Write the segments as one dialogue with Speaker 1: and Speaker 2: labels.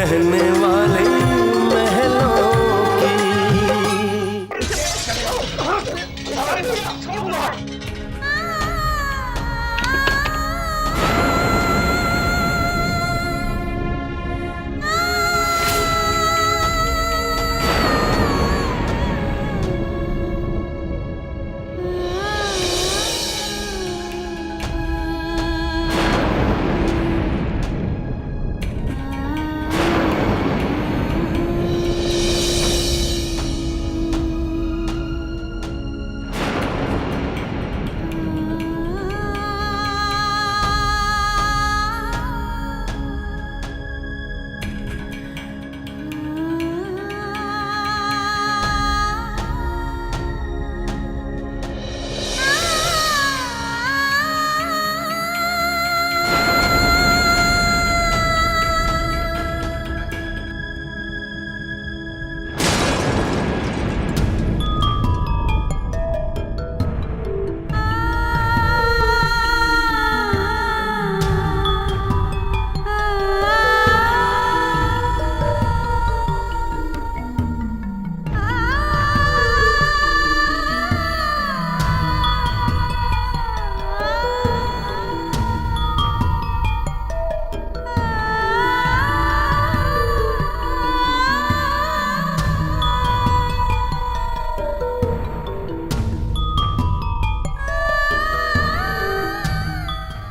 Speaker 1: रहने वाले महलों की।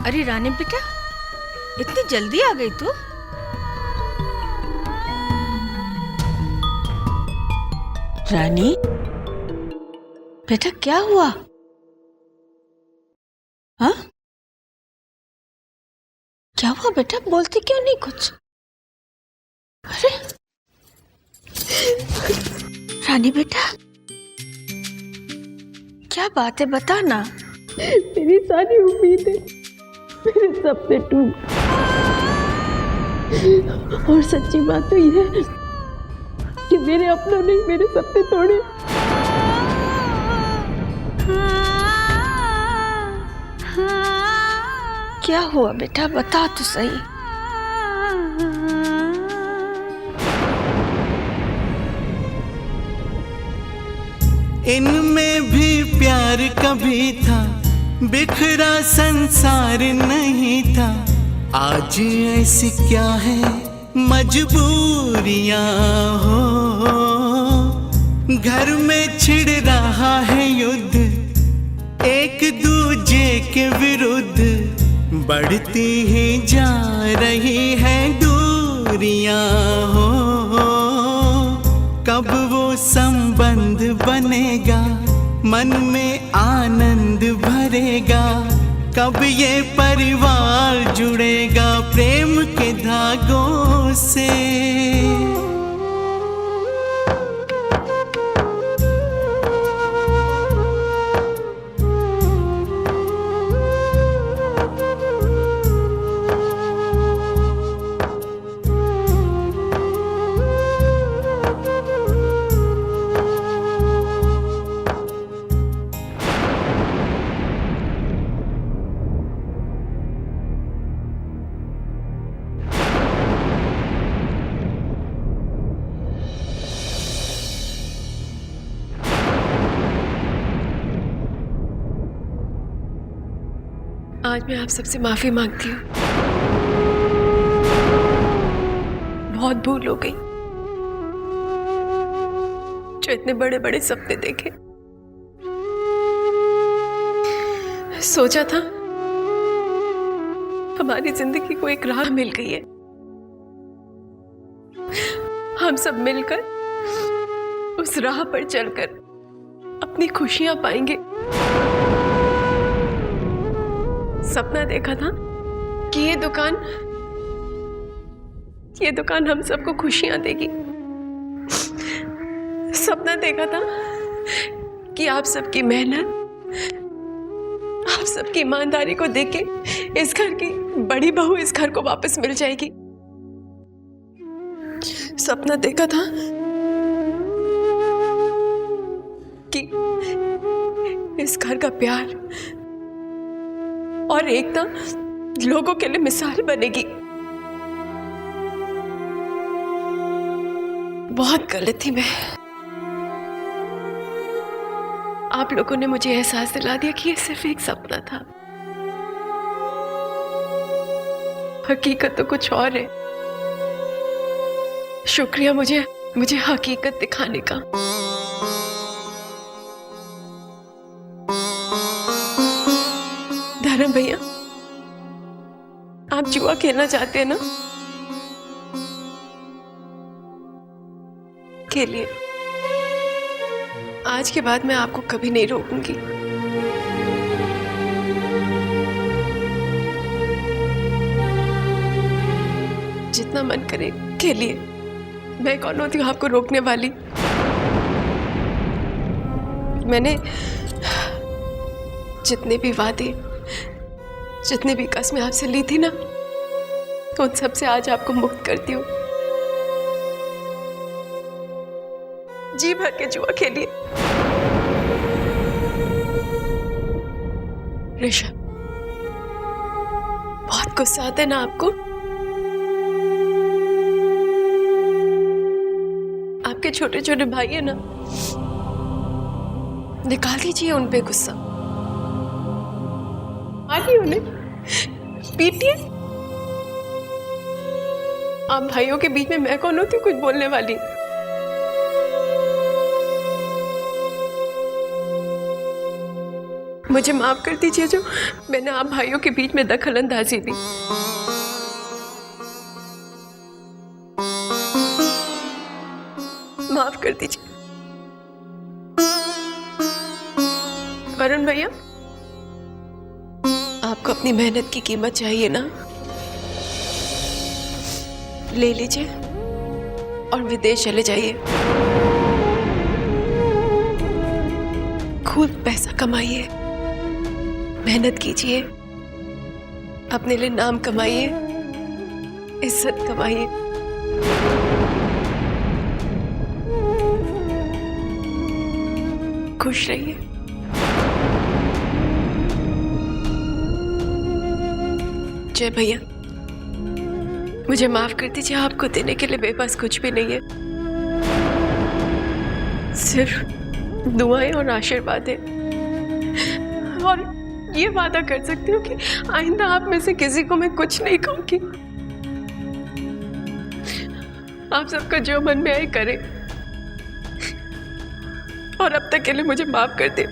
Speaker 2: अरे रानी बेटा, इतनी जल्दी आ गई तू? रानी बेटा, क्या हुआ? हाँ, क्या हुआ बेटा? बोलती क्यों नहीं कुछ? अरे रानी बेटा, क्या बात है, बता ना।
Speaker 3: मेरी सारी उम्मीदें, मेरे सपने टूट, और सच्ची बात तो यह है कि मेरे अपनों ने मेरे सपने तोड़े।
Speaker 2: क्या हुआ बेटा, बता तो सही।
Speaker 1: इनमें भी प्यार कभी था, बिखरा संसार नहीं था। आज ऐसी क्या है मजबूरियां हो, घर में छिड़ रहा है युद्ध एक दूजे के विरुद्ध। बढ़ती ही जा रही है दूरियां हो, कब वो संबंध बनेगा, मन में आनंद भरेगा, कब ये परिवार जुड़ेगा प्रेम के धागों से।
Speaker 3: आज मैं आप सबसे माफी मांगती हूँ। बहुत भूल हो गई जो इतने बड़े बड़े सपने देखे। सोचा था हमारी जिंदगी को एक राह मिल गई है, हम सब मिलकर उस राह पर चलकर अपनी खुशियां पाएंगे। सपना देखा था कि ये दुकान हम सबको खुशियां देगी। सपना देखा था कि आप सबकी मेहनत, आप सबकी ईमानदारी को देख के इस घर की बड़ी बहू इस घर को वापस मिल जाएगी। सपना देखा था कि इस घर का प्यार और एकता लोगों के लिए मिसाल बनेगी। बहुत गलत थी मैं। आप लोगों ने मुझे एहसास दिला दिया कि ये सिर्फ एक सपना था, हकीकत तो कुछ और है। शुक्रिया मुझे हकीकत दिखाने का। धर्म भैया, आप जुआ खेलना चाहते हैं ना? खेलिए। आज के बाद मैं आपको कभी नहीं रोकूंगी। जितना मन करे खेलिए। मैं कौन होती हूँ आपको रोकने वाली? मैंने जितने भी वादे, जितने भी कस्में आपसे ली थी ना, उन सब से आज आपको मुक्त करती हूँ। जी भर के जुआ खेलिए। ऋषभ, बहुत गुस्सा आता है ना आपको? आपके छोटे छोटे भाई है ना, निकाल दीजिए उन पे गुस्सा। मारिए उन्हें, पीटिए। आप भाइयों के बीच में मैं कौन होती कुछ बोलने वाली? मुझे माफ कर दीजिए जो मैंने आप भाइयों के बीच में दखल अंदाजी दी। माफ कर दीजिए। वरुण भैया, आपको अपनी मेहनत की कीमत चाहिए ना? ले लीजिए और विदेश चले जाइए। खूब पैसा कमाइए, मेहनत कीजिए, अपने लिए नाम कमाइए, इज्जत कमाइए। खुश रहिए। जय भैया, मुझे माफ कर दीजिए। आपको देने के लिए मेरे पास कुछ भी नहीं है, सिर्फ दुआएं और आशीर्वाद है। और ये वादा कर सकती हूँ कि आइंदा आप में से किसी को मैं कुछ नहीं कहूंगी। आप सबका जो मन में आए करें, और अब तक के लिए मुझे माफ कर दे।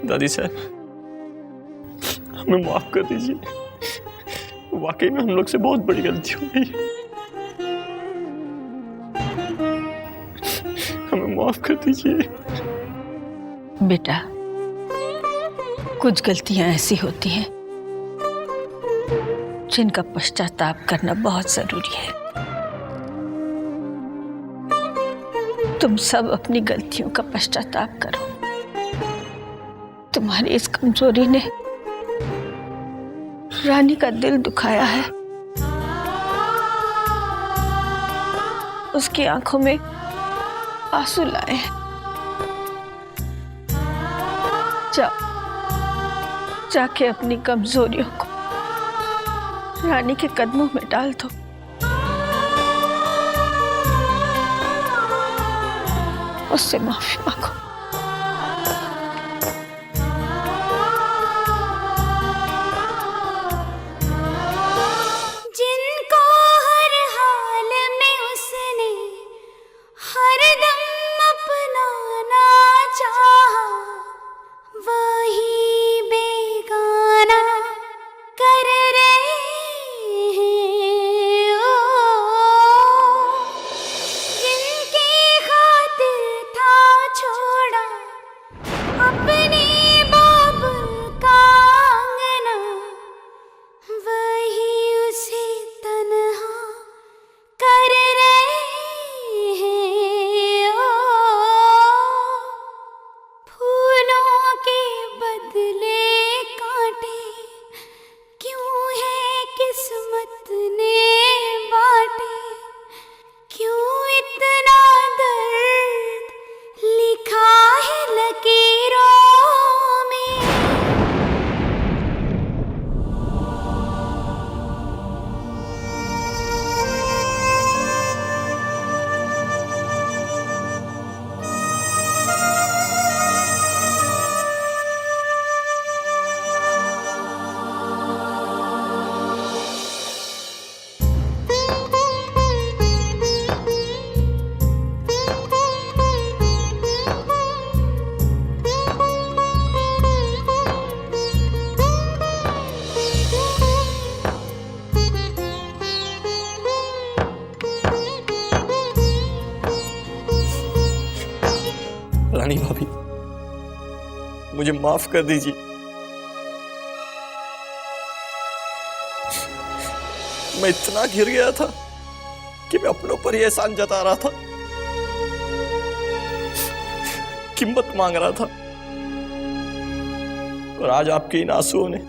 Speaker 4: दादी साहब, हमें माफ कर दीजिए। वाकई में हम लोग से बहुत बड़ी गलती हो गई। हमें माफ कर दीजिए।
Speaker 2: बेटा, कुछ गलतियां ऐसी होती हैं जिनका पश्चाताप करना बहुत जरूरी है। तुम सब अपनी गलतियों का पश्चाताप करो। तुम्हारी इस कमजोरी ने रानी का दिल दुखाया है। उसकी आंखों में आंसू लाए हैं। जाओ, जाके अपनी कमजोरियों को रानी के कदमों में डाल दो। उससे माफी मांगो।
Speaker 5: जिनको हर हाल में उसने हरदम अपनाना चाहा,
Speaker 4: रानी भाभी, मुझे माफ कर दीजिए। मैं इतना घिर गया था कि मैं अपनों पर ही एहसान जता रहा था, कीमत मांग रहा था, और आज आपके इन आंसुओं ने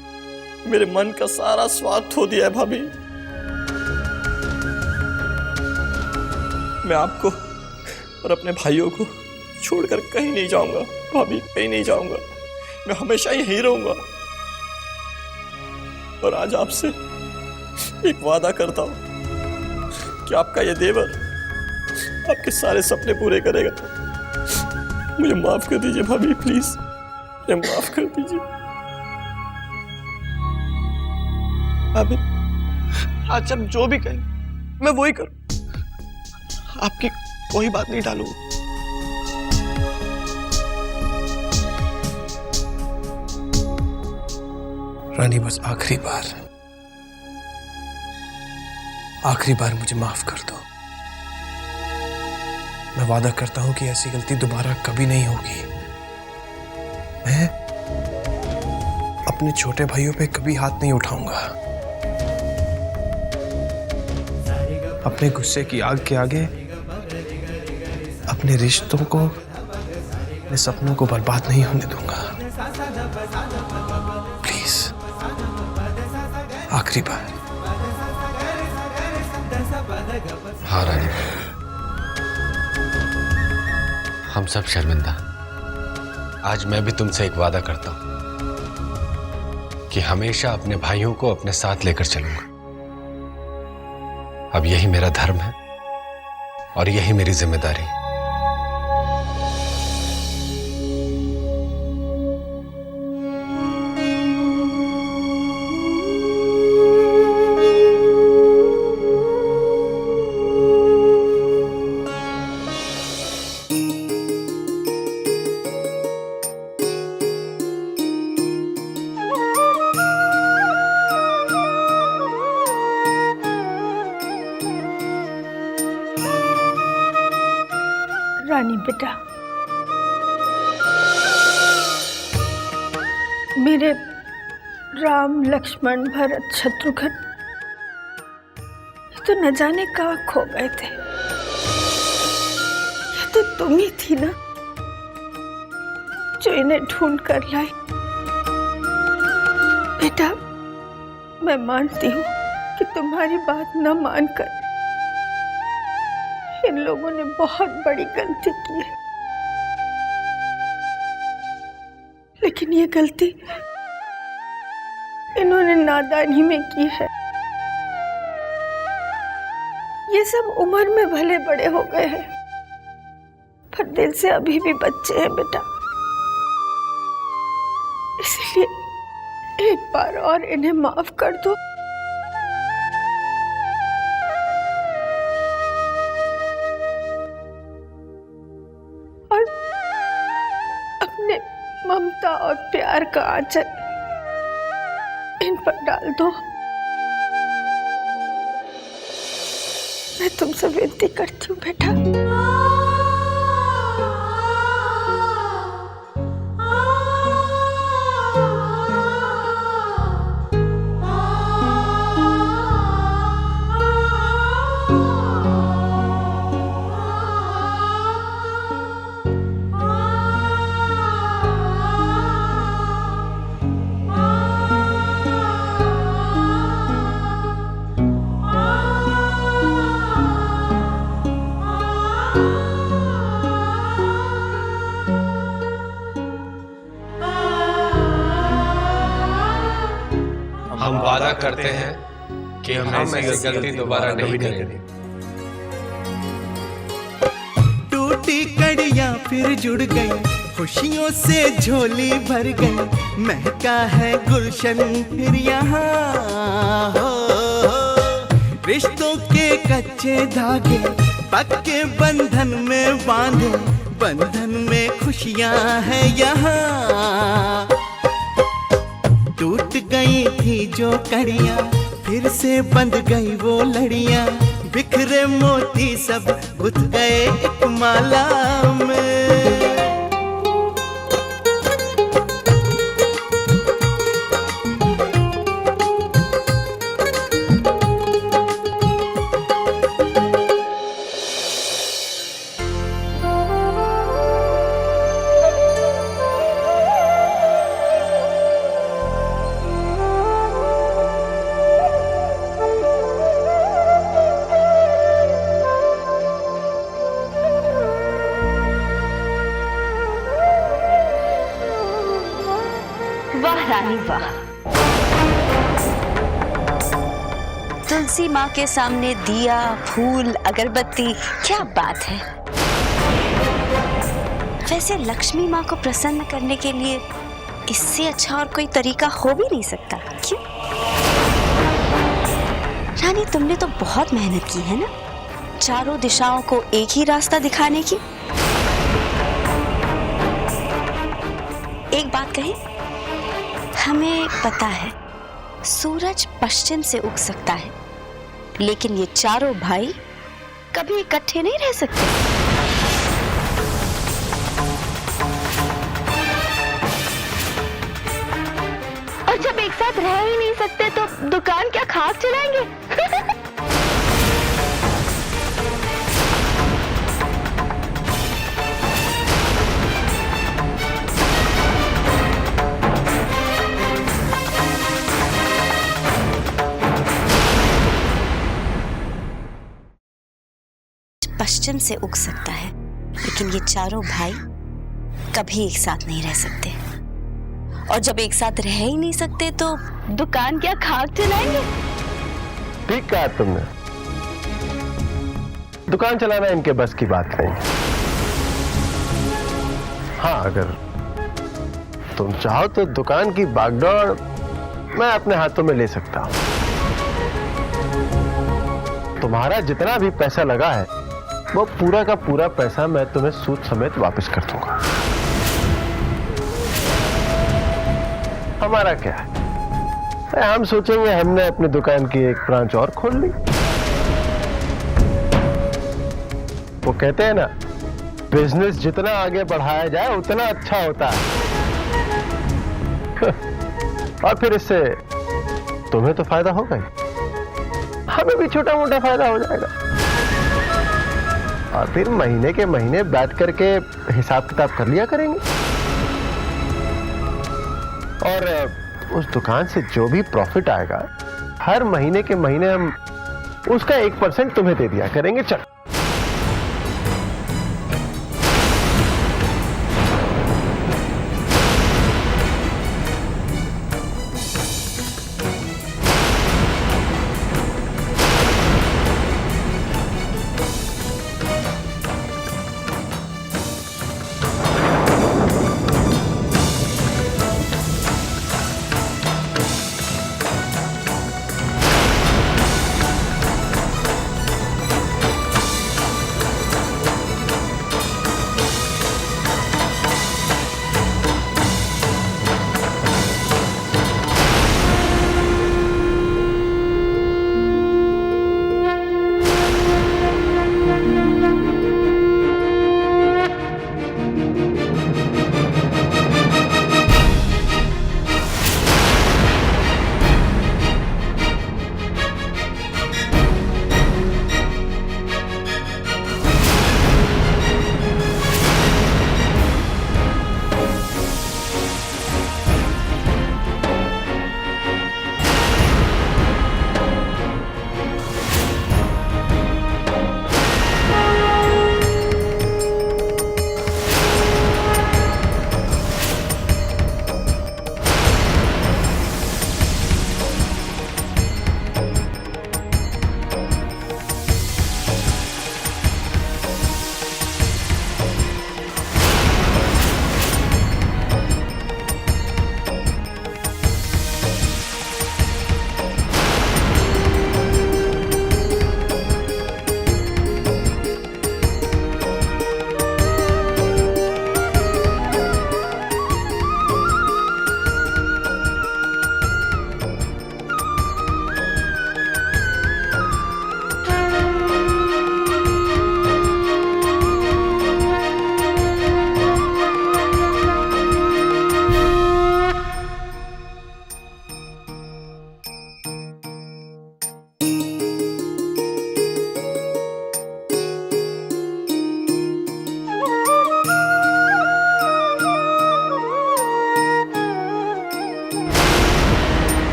Speaker 4: मेरे मन का सारा स्वाद खो दिया है भाभी। मैं आपको और अपने भाइयों को छोड़कर कहीं नहीं जाऊंगा भाभी, कहीं नहीं जाऊंगा। मैं हमेशा यहीं रहूंगा। और आज आपसे एक वादा करता हूं कि आपका ये देवर आपके सारे सपने पूरे करेगा। मुझे माफ कर दीजिए भाभी, प्लीज मुझे माफ कर दीजिए भाभी। आज आप जो भी कहें मैं वही करूं, आपकी कोई बात नहीं टालूंगा।
Speaker 6: रानी, बस आखिरी बार मुझे माफ कर दो। मैं वादा करता हूं कि ऐसी गलती दोबारा कभी नहीं होगी। मैं अपने छोटे भाइयों पे कभी हाथ नहीं उठाऊंगा। अपने गुस्से की आग के आगे अपने रिश्तों को, अपने सपनों को बर्बाद नहीं होने दूंगा। प्लीज, आखिरी बार।
Speaker 7: हाँ रानी, हम सब शर्मिंदा। आज मैं भी तुमसे एक वादा करता हूं कि हमेशा अपने भाइयों को अपने साथ लेकर चलूंगा। अब यही मेरा धर्म है और यही मेरी जिम्मेदारी है।
Speaker 2: रानी बेटा, मेरे राम, लक्ष्मण, भरत, शत्रुघ्न ये तो न जाने कहाँ खो गए थे। ये तो तुम ही थी ना जो इन्हें ढूंढ कर लाई। बेटा, मैं मानती हूँ कि तुम्हारी बात न मानकर इन लोगों ने बहुत बड़ी गलती की है, लेकिन ये गलती इन्होंने नादानी में की है। ये सब उम्र में भले बड़े हो गए हैं, पर दिल से अभी भी बच्चे हैं बेटा। इसलिए एक बार और इन्हें माफ कर दो। ममता और प्यार का आंचल इन पर डाल दो। मैं तुमसे विनती करती हूँ बेटा।
Speaker 7: हम वादा करते हैं कि हम ऐसी गलती दोबारा नहीं करेंगे।
Speaker 1: टूटी कड़ियां फिर जुड़ गई, खुशियों से झोली भर गई, महका है गुलशन फिर यहाँ हो। रिश्तों के कच्चे धागे पक्के बंधन में बांधे, बंधन में खुशियां हैं यहाँ। टूट गई थी जो कड़ियां फिर से बंध गई वो लड़ियां, बिखरे मोती सब गुथ गए एक माला में।
Speaker 8: रानी वाह, तुलसी माँ के सामने दिया, फूल, अगरबत्ती, क्या बात है। वैसे लक्ष्मी माँ को प्रसन्न करने के लिए इससे अच्छा और कोई तरीका हो भी नहीं सकता, क्यों? रानी, तुमने तो बहुत मेहनत की है ना, चारों दिशाओं को एक ही रास्ता दिखाने की। एक बात कहें, हमें पता है सूरज पश्चिम से उग सकता है, लेकिन ये चारों भाई कभी इकट्ठे नहीं रह सकते। और जब एक साथ रह ही नहीं सकते तो दुकान क्या खाक चलाएंगे? पश्चिम से उग सकता है, लेकिन ये चारों भाई कभी एक साथ नहीं रह सकते। और जब एक साथ रह ही नहीं सकते तो दुकान क्या खाक चलाएंगे?
Speaker 9: ठीक कहा तुमने, दुकान चलाना इनके बस की बात नहीं। हाँ, अगर तुम चाहो तो दुकान की बागडोर मैं अपने हाथों में ले सकता हूं। तुम्हारा जितना भी पैसा लगा है वो पूरा का पूरा पैसा मैं तुम्हें सूद समेत वापस कर दूंगा। हमारा क्या है, हम सोचेंगे हमने अपनी दुकान की एक ब्रांच और खोल ली। वो कहते हैं ना, बिजनेस जितना आगे बढ़ाया जाए उतना अच्छा होता है। और फिर इससे तुम्हें तो फायदा होगा ही, हमें भी छोटा मोटा फायदा हो जाएगा। और फिर महीने के महीने बैठ करके हिसाब किताब कर लिया करेंगे। और उस दुकान से जो भी प्रॉफिट आएगा हर महीने के महीने हम उसका 1% तुम्हें दे दिया करेंगे। चल,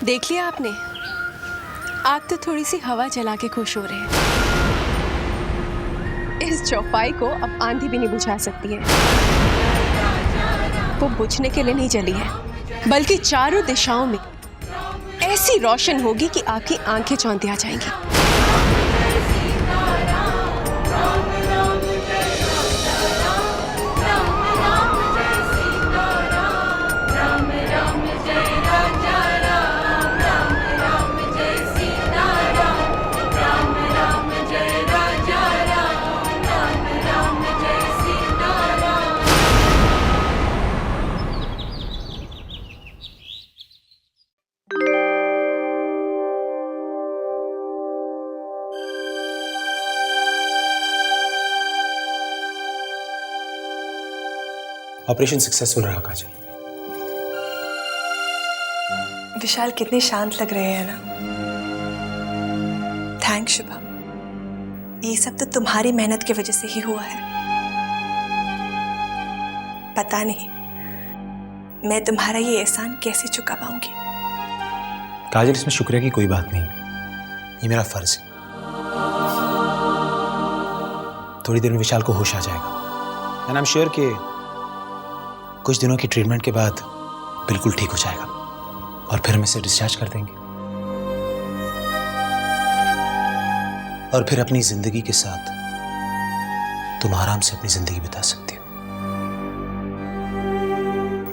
Speaker 3: देख लिया आपने, आप तो थोड़ी सी हवा जला के खुश हो रहे हैं। इस चौपाई को अब आंधी भी नहीं बुझा सकती है। वो बुझने के लिए नहीं जली है, बल्कि चारों दिशाओं में ऐसी रोशन होगी कि आपकी आंखें चौंधी आ जाएंगी।
Speaker 6: ऑपरेशन सक्सेसफुल रहा काजल।
Speaker 10: विशाल कितने शांत लग रहे हैं ना। थैंक्स शुभम, ये सब तो तुम्हारी मेहनत की वजह से ही हुआ है। पता नहीं मैं तुम्हारा ये एहसान कैसे चुका पाऊंगी।
Speaker 6: काजल, इसमें शुक्रिया की कोई बात नहीं, ये मेरा फर्ज है। थोड़ी देर में विशाल को होश आ जाएगा एंड आई एम श्योर कि कुछ दिनों की ट्रीटमेंट के बाद बिल्कुल ठीक हो जाएगा और फिर हम इसे डिस्चार्ज कर देंगे और फिर अपनी जिंदगी के साथ तुम आराम से अपनी जिंदगी बिता सकती हो।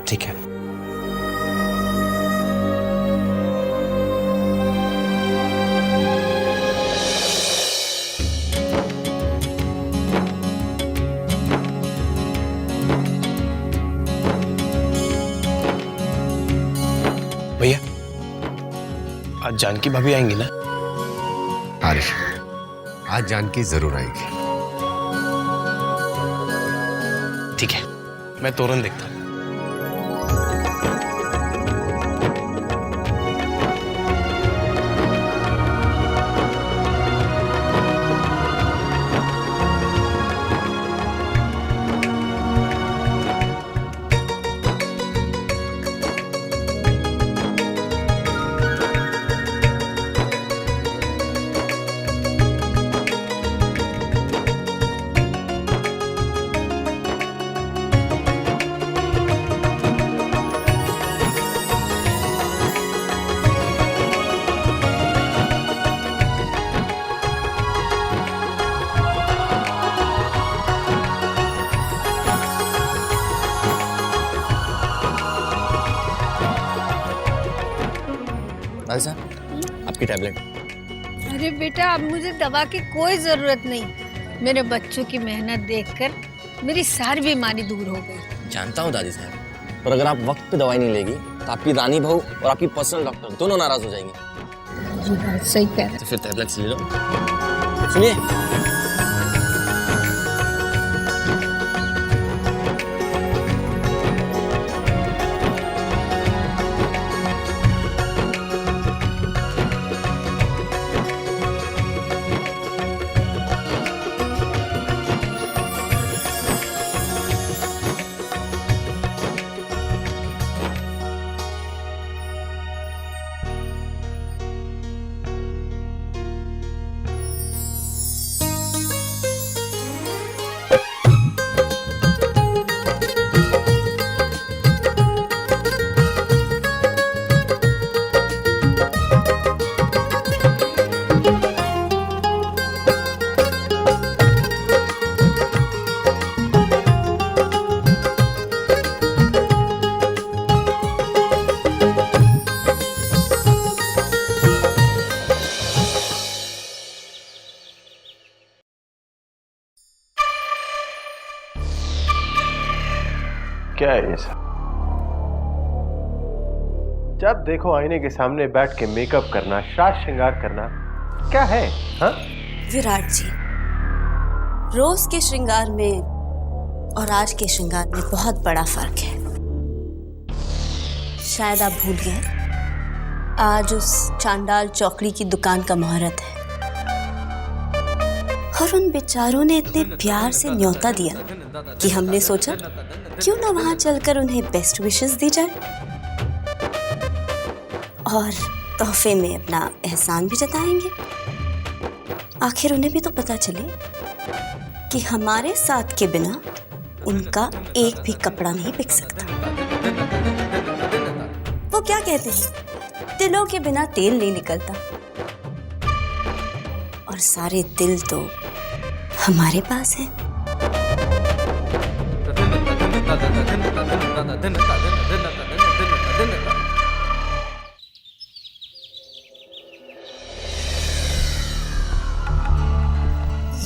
Speaker 6: ठीक है? भैया, आज जानकी भाभी आएंगी ना?
Speaker 7: आरिफ, आज जानकी जरूर आएगी।
Speaker 6: ठीक है, मैं तोरण देखता हूँ।
Speaker 4: साहब, आपकी टैबलेट।
Speaker 2: अरे बेटा, अब मुझे दवा की कोई जरूरत नहीं। मेरे बच्चों की मेहनत देखकर मेरी सारी बीमारी दूर हो गई।
Speaker 4: जानता हूँ दादी साहब, पर अगर आप वक्त पे दवाई नहीं लेगी तो आपकी रानी बहू और आपकी पर्सनल डॉक्टर दोनों नाराज हो जाएंगे।
Speaker 2: जी बात सही कह रहे।
Speaker 4: तो फिर टैबलेट्स ले लो। सुनिए,
Speaker 9: क्या है ये सब? जब देखो आईने के सामने बैठ के मेकअप करना, साज श्रृंगार करना, क्या है? हाँ?
Speaker 8: विराट जी, रोज के श्रृंगार में और आज के श्रृंगार में बहुत बड़ा फर्क है। शायद आप भूल गए, आज उस चांडाल चौकड़ी की दुकान का मुहूर्त है और उन बेचारों ने इतने प्यार से न्योता दिया कि हमने सोचा क्यों ना वहां चलकर उन्हें बेस्ट विशेस दी जाए और तोहफे में अपना एहसान भी जताएंगे। आखिर उन्हें भी तो पता चले कि हमारे साथ के बिना उनका एक भी कपड़ा नहीं बिक सकता। वो क्या कहते हैं, दिलों के बिना तेल नहीं निकलता, और सारे दिल तो हमारे पास है।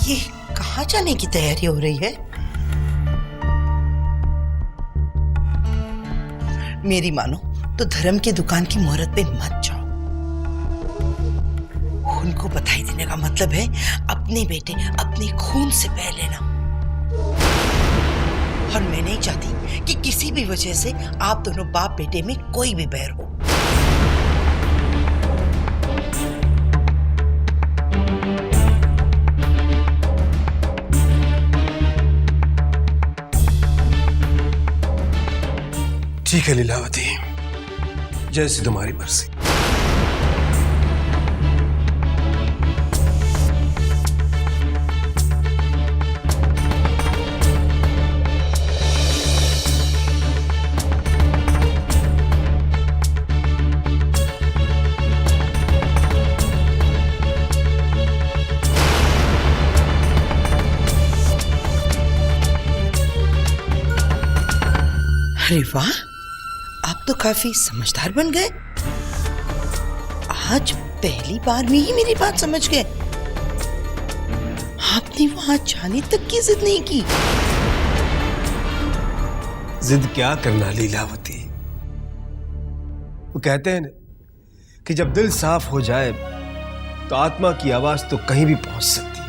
Speaker 11: ये कहाँ जाने की तैयारी हो रही है? मेरी मानो तो धर्म की दुकान की मुहूर्त पे मत जाओ। उनको बधाई देने का मतलब है अपने बेटे अपने खून से बह लेना, और मैं नहीं चाहती कि किसी भी वजह से आप दोनों बाप बेटे में कोई भी बैर हो।
Speaker 6: ठीक है लीलावती, जैसी तुम्हारी मर्जी।
Speaker 11: अरे वाह, आप तो काफी समझदार बन गए। आज पहली बार में ही मेरी बात समझ गए। आपने वहां जाने तक की जिद नहीं की।
Speaker 6: जिद क्या करना लीलावती, वो कहते हैं ना कि जब दिल साफ हो जाए तो आत्मा की आवाज तो कहीं भी पहुंच सकती है।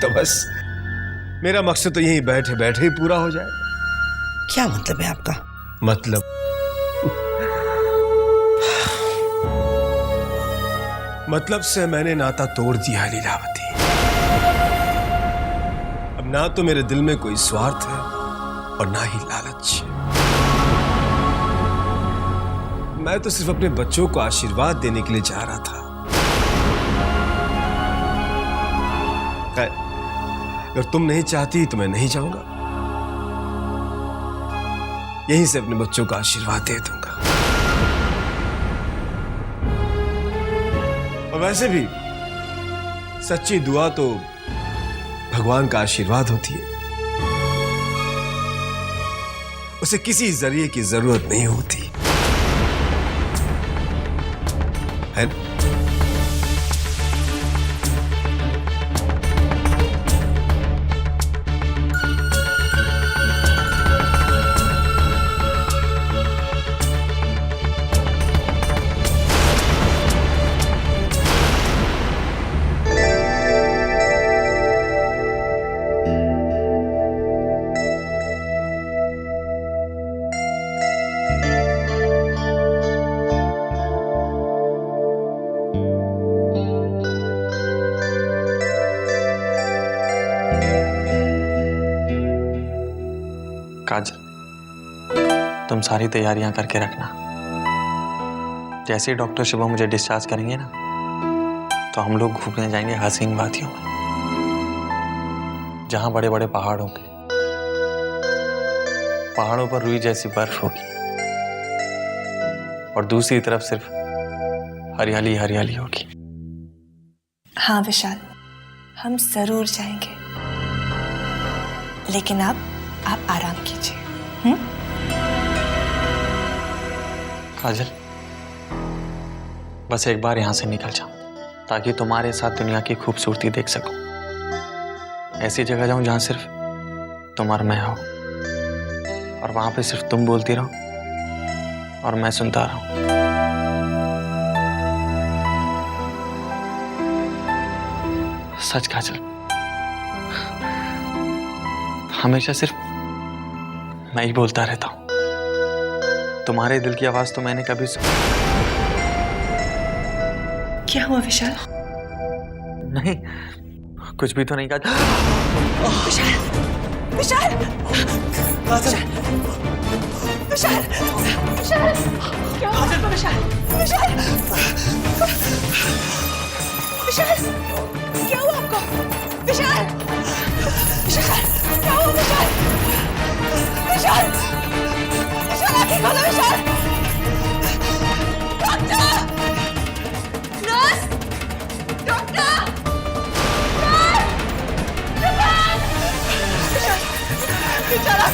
Speaker 6: तो बस मेरा मकसद तो यहीं बैठे बैठे ही पूरा हो जाए।
Speaker 11: क्या मतलब है आपका?
Speaker 6: मतलब से मैंने नाता तोड़ दिया लीलावती। अब ना तो मेरे दिल में कोई स्वार्थ है और ना ही लालच। मैं तो सिर्फ अपने बच्चों को आशीर्वाद देने के लिए जा रहा था। अगर तुम नहीं चाहती तो मैं नहीं जाऊंगा, यहीं से अपने बच्चों का आशीर्वाद दे दूंगा। और वैसे भी सच्ची दुआ तो भगवान का आशीर्वाद होती है, उसे किसी जरिए की जरूरत नहीं होती है ना?
Speaker 12: काजल, तुम सारी तैयारियां करके रखना। जैसे ही डॉक्टर शुभ मुझे डिस्चार्ज करेंगे ना, तो हम लोग घूमने जाएंगे हसीन वादियों में, जहां बड़े बड़े पहाड़ होंगे। पहाड़ों पर रुई जैसी बर्फ होगी और दूसरी तरफ सिर्फ हरियाली हरियाली होगी।
Speaker 10: हाँ विशाल, हम जरूर जाएंगे, लेकिन आप आराम कीजिए।
Speaker 12: काजल, बस एक बार यहां से निकल जाऊं, ताकि तुम्हारे साथ दुनिया की खूबसूरती देख सकूं। ऐसी जगह जाऊं जहां सिर्फ तुम और मैं हो, और वहां पे सिर्फ तुम बोलती रहो और मैं सुनता रहूं। सच काजल, हमेशा सिर्फ मैं ही बोलता रहता हूं। तुम्हारे दिल की आवाज तो मैंने कभी
Speaker 10: क्या हुआ विशाल?
Speaker 12: नहीं, कुछ भी तो नहीं कहा।
Speaker 10: विशाल, विशाल, विशाल, विशाल, विशाल, क्या हुआ विशाल? विशाल, विशाल,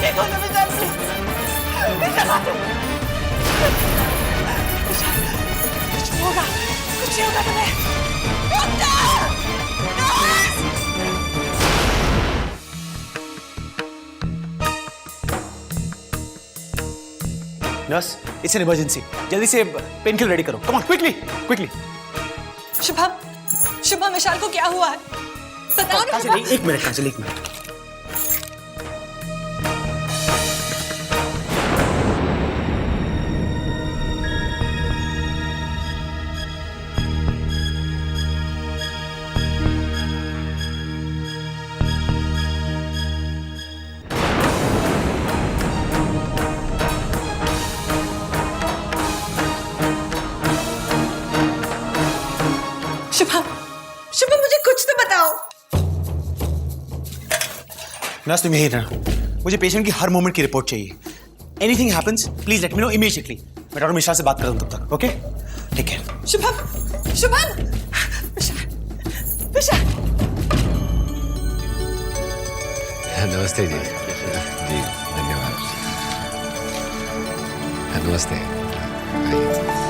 Speaker 11: ठीक हो ना विशाल, प्लीज विशाल, विशाल, कुछ नहीं होगा, कुछ नहीं होगा तुम्हें। Doctor, nurse!
Speaker 6: Nurse, it's an emergency, जल्दी से पेन किलर रेडी करो, come on quickly quickly.
Speaker 10: Shubham, Shubham Vishal को क्या हुआ है? बताओ ना शुभम।
Speaker 6: एक मिनट काजल, एक मिनट।
Speaker 10: शुभम, शुभम मुझे कुछ तो बताओ।
Speaker 6: नर्स तुम यही रहना, मुझे पेशेंट की हर मोमेंट की रिपोर्ट चाहिए। Anything happens please let me know immediately. मैं डॉक्टर मिश्रा से बात कर रहा हूँ तब तक, okay? Take care.
Speaker 10: Shubham, Shubham, Vishal, Vishal.
Speaker 7: नमस्ते जी। जी धन्यवाद। नमस्ते। आइए।